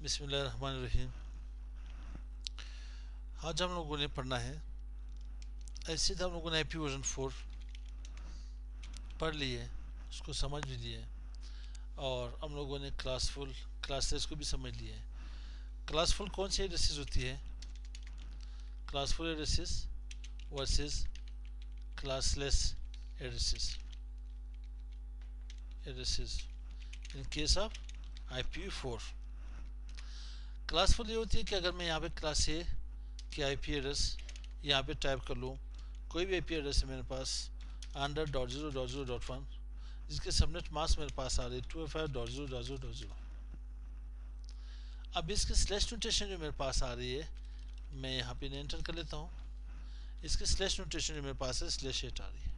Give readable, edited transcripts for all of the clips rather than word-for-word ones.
बिस्मिल्लाहिर्रहमानिर्रहीम। आज हम लोगों ने पढ़ना है, ऐसे तो हम लोगों ने आईपी वर्जन 4 पढ़ लिए, उसको समझ भी लिए और हम लोगों ने क्लासलेस को भी समझ लिया है। क्लासफुल कौन सी एड्रेसेस होती है? Classful addresses versus classless addresses in case of IPv4। Classful ये होती है कि अगर मैं यहाँ पे क्लास ए की आईपी एड्रेस यहाँ पे टाइप कर लूँ, कोई भी आईपी एड्रेस है मेरे पास $100.0.0.1 जिसके सबनेट मास्क मेरे पास आ रही है 255.0.0.0। अब इसके स्लैश नोटेशन जो मेरे पास आ रही है, मैं यहाँ पे एंटर कर लेता हूँ। इसके स्लैश नोटेशन जो मेरे पास है /8 आ रही है,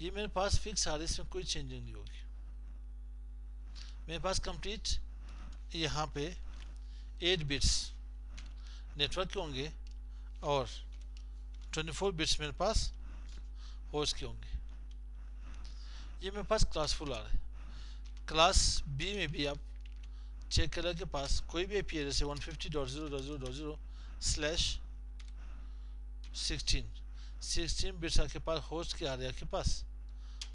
ये मेरे पास फिक्स आ रही है, इसमें कोई चेंजिंग नहीं होगी। मेरे पास कंप्लीट यहाँ पे 8 बिट्स नेटवर्क के होंगे और 24 बिट्स मेरे पास होस्ट के होंगे। ये मेरे पास क्लासफुल आ रहा है। क्लास बी में भी आप चेक करें के पास कोई भी आईपी एड्रेस है 150.0.0.0/16 बिट्स आपके पास होस्ट के आ रहे हैं आपके पास,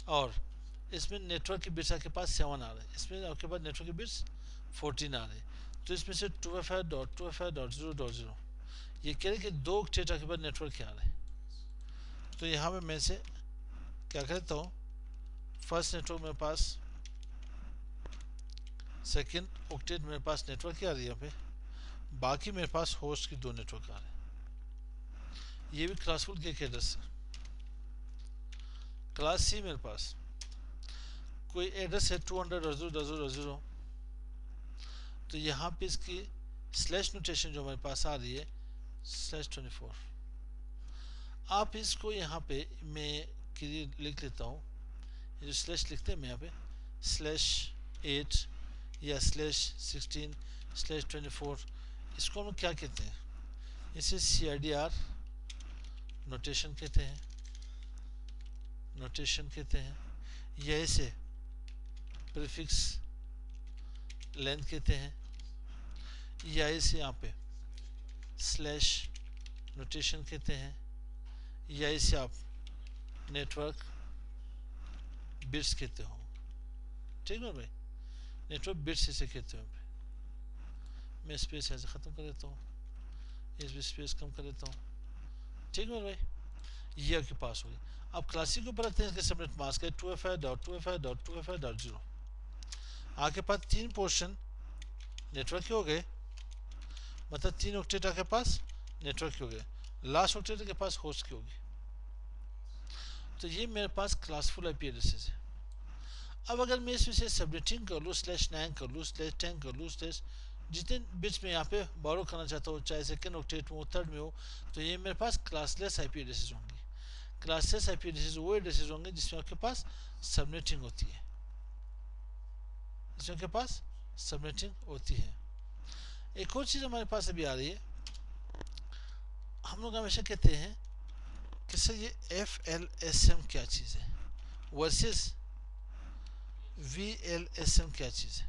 और इसमें नेटवर्क के बिट्स आपके पास 7 आ रहे हैं, इसमें आपके पास नेटवर्क के बिट्स 14 आ रहे हैं। तो इसमें से 255.255.0.0 ये कह रहे कि 2 ऑक्टेट आपके पास नेटवर्क के आ रहे हैं। तो यहाँ पे मैं से क्या करता हूँ, फर्स्ट नेटवर्क मेरे पास, सेकेंड ऑक्टेट मेरे पास नेटवर्क की आ रही है यहाँ पे, बाकी मेरे पास होस्ट की 2 नेटवर्क आ रहे हैं। ये भी क्लासफुल के एड्रेस है। क्लास सी मेरे पास कोई एड्रेस है 200.0.0.0, तो यहाँ पे इसकी स्लैश नोटेशन जो हमारे पास आ रही है /24। आप इसको यहाँ पे मैं लिख लेता हूँ, ये जो स्लैश लिखते हैं मैं यहाँ पे /8 या /16/24, इसको हम क्या कहते हैं? इसे CIDR नोटेशन कहते हैं, या इसे प्रीफिक्स लेंथ कहते हैं, या इसे यहाँ पे स्लैश नोटेशन कहते हैं, या इसे आप नेटवर्क बिट्स कहते हो। ठीक है भाई, नेटवर्क बिट्स इसे कहते हो। मैं स्पेस ऐसे ख़त्म कर देता हूँ, इस भी स्पेस कम कर देता हूँ। ठीक है भाई, ये आपके पास होगी। अब क्लासिक को रखते हैं, इसके सबनेट मास्क है 255.255.255.0। आपके पास 3 पोर्शन नेटवर्क के हो गए, मतलब 3 ऑक्टेट आपके पास नेटवर्क के हो गए, लास्ट ऑक्टेट के पास होस्ट की होगी। तो ये मेरे पास क्लासफुल आईपी एड्रेसेस है। अब अगर मैं इसमें से सबनेटिंग कर लूँ, /9 कर लूँ, /10 कर लूँ, जितने बिट्स में यहाँ पे बोरो करना चाहता हूँ, चाहे सेकेंड ऑक्टेट में हो, थर्ड में हो, तो ये मेरे पास क्लासलेस आईपी एड्रेसेस होंगी। क्लासलेस आईपी एड्रेसेस वो एड्रेसेस होंगे जिसमें आपके पास सबनेटिंग होती है, एक और चीज़ हमारे पास अभी आ रही है, हम लोग हमेशा कहते हैं कि सर ये FLSM क्या चीज़ है वर्सेस VLSM क्या चीज़ है,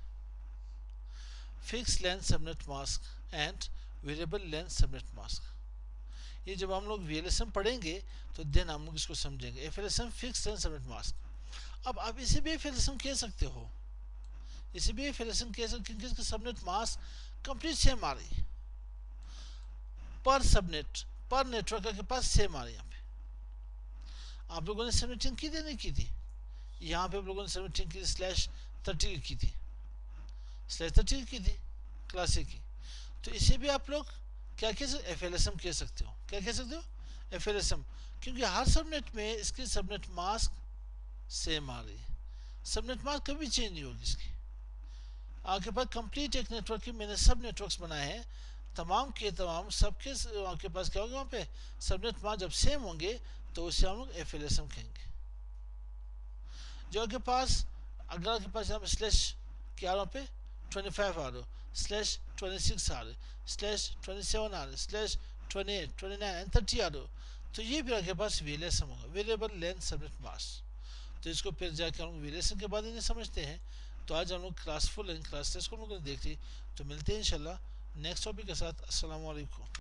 fix length subnet mask and variable length subnet mask. ये जब हम लोग VLSM पढ़ेंगे तो देन हम लोग इसको समझेंगे। FLSM fix length subnet mask. अब आप इसे भी FLSM कह सकते हो, क्योंकि इसका सबनेट मास्क कंप्लीट सेम आ रही है, पर सबनेट पर नेटवर्क के पास सेम आ रही है। यहाँ पे आप लोगों ने सबनेटिंग की थी नहीं की थी? यहाँ पे आप लोगों ने सबनेटिंग की /30 की थी, /30 की थी क्लासिक की। तो इसे भी आप लोग क्या कह सकते, FLSM कह सकते हो। क्या कह सकते हो? FLSM, क्योंकि हर सबनेट में इसकी सबनेट मास्क सेम आ रही है, सबनेट मास्क कभी चेंज नहीं होगी इसकी। आपके पास कंप्लीट एक नेटवर्क की मैंने सब नेटवर्क्स बनाए हैं, तमाम के तमाम सबके आपके पास क्या होगा, वहाँ पे सबनेट मास्क जब सेम होंगे तो उसे हम लोग FLSM कहेंगे। जो आपके पास अगर आपके पास यहाँ पे स्लैश क्या आ रहा पे 25 आ रहे हो, /26 आ रहे, /27 आ रहे, /28, 29 एंड 30 आ रहे हो, तो ये भी आपके पास VLSM होगा, वेरिएबल लेंथ सबनेट मास्क। तो इसको फिर जाके हम VLSM के बाद इन्हें समझते हैं। तो आज हम लोग क्लास 4 लेंगे, क्लास 10 को हम लोग देख ली। तो मिलते हैं इंशाल्लाह नेक्स्ट टॉपिक के साथ। अस्सलाम वालेकुम।